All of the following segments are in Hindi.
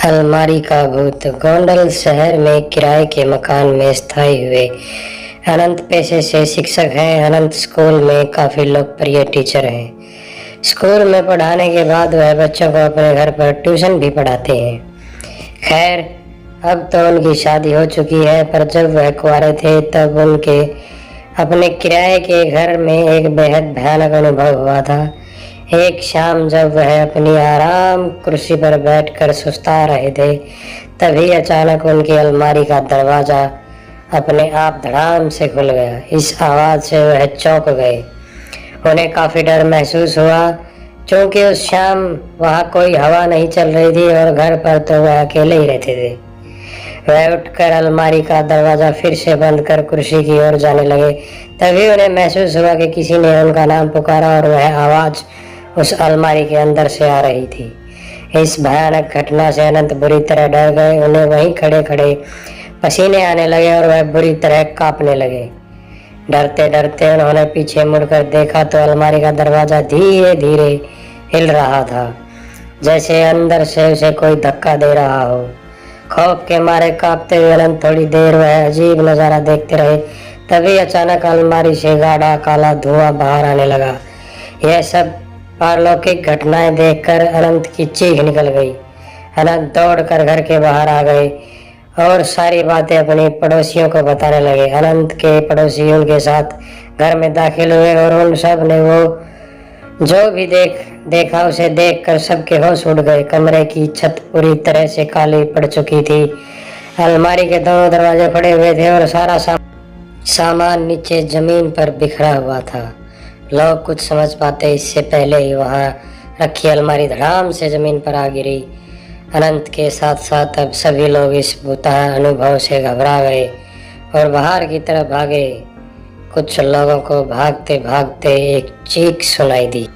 अलमारी का भूत। गोंडल शहर में किराए के मकान में स्थायी हुए अनंत पेशे से शिक्षक हैं। अनंत स्कूल में काफी लोकप्रिय टीचर हैं। स्कूल में पढ़ाने के बाद वह बच्चों को अपने घर पर ट्यूशन भी पढ़ाते हैं। खैर, अब तो उनकी शादी हो चुकी है, पर जब वह कुंवारे थे तब उनके अपने किराए के घर में एक बेहद भयानक अनुभव हुआ था। एक शाम जब वह अपनी आराम कुर्सी पर बैठकर सुस्ता रहे थे, तभी अचानक उनकी अलमारी का दरवाजा अपने आप धड़ाम से खुल गया। इस आवाज से वह चौंक गए। उन्हें काफी डर महसूस हुआ, क्योंकि उस शाम वहाँ कोई हवा नहीं चल रही थी और घर पर तो वह अकेले ही रहते थे। वह उठकर अलमारी का दरवाजा फिर से बंद कर कुर्सी की ओर जाने लगे। तभी उन्हें महसूस हुआ कि किसी ने उनका नाम पुकारा और वह आवाज उस अलमारी के अंदर से आ रही थी। इस भयानक घटना से अनंत बुरी तरह डर गए। उन्हें वहीं खड़े खड़े पसीने आने लगे और वह बुरी तरह कांपने लगे। डरते डरते उन्होंने पीछे मुड़कर देखा तो अलमारी का दरवाजा धीरे धीरे हिल रहा था, जैसे अंदर से उसे कोई धक्का दे रहा हो। खौफ के मारे कांपते हुए अनंत थोड़ी देर वह अजीब नजारा देखते रहे। तभी अचानक अलमारी से गाढ़ा काला धुआं बाहर आने लगा। यह सब पारलौकिक घटनाएं देखकर अनंत की चीख निकल गई। अनंत दौड़कर घर के बाहर आ गए और सारी बातें अपने पड़ोसियों को बताने लगे। अनंत के पड़ोसी उनके साथ घर में दाखिल हुए और उन सब ने वो जो भी देखा उसे देखकर सबके होश उड़ गए। कमरे की छत पूरी तरह से काली पड़ चुकी थी। अलमारी के दोनों दरवाजे खुले हुए थे और सारा सामान नीचे जमीन पर बिखरा हुआ था। लोग कुछ समझ पाते इससे पहले ही वहां रखी अलमारी धड़ाम से जमीन पर आ गिरी। अनंत के साथ साथ अब सभी लोग इस भूतहा अनुभव से घबरा गए और बाहर की तरफ भागे। कुछ लोगों को भागते भागते एक चीख सुनाई दी,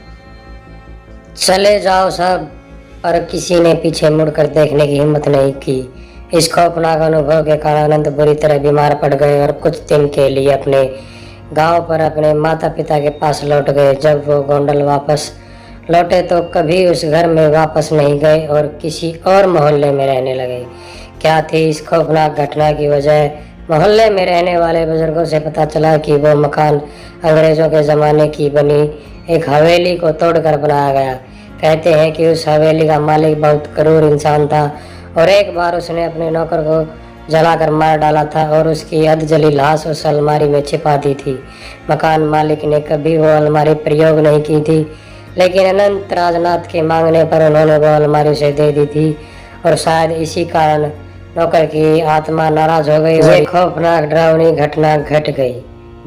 चले जाओ सब, पर किसी ने पीछे मुड़कर देखने की हिम्मत नहीं की। इस खौफनाक अनुभव के कारण अनंत बुरी तरह बीमार पड़ गए और कुछ दिन के लिए अपने गांव पर अपने माता पिता के पास लौट गए। जब वो गोंडल वापस लौटे तो कभी उस घर में वापस नहीं गए और किसी और मोहल्ले में रहने लगे। क्या थी इस खौफनाक घटना की वजह? मोहल्ले में रहने वाले बुजुर्गों से पता चला कि वो मकान अंग्रेजों के ज़माने की बनी एक हवेली को तोड़कर बनाया गया। कहते हैं कि उस हवेली का मालिक बहुत क्रूर इंसान था और एक बार उसने अपने नौकर को जलाकर मार डाला था और उसकी अधजली लाश उस अलमारी में छिपा दी थी। मकान मालिक ने कभी वो अलमारी प्रयोग नहीं की थी, लेकिन अनंत राजनाथ के मांगने पर उन्होंने वो अलमारी उसे दे दी थी और शायद इसी कारण नौकर की आत्मा नाराज हो गई। ये खौफनाक डरावनी घटना घट गई।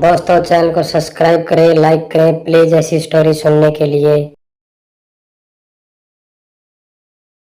दोस्तों, चैनल को सब्सक्राइब करें, लाइक करें प्लीज ऐसी स्टोरी सुनने के लिए।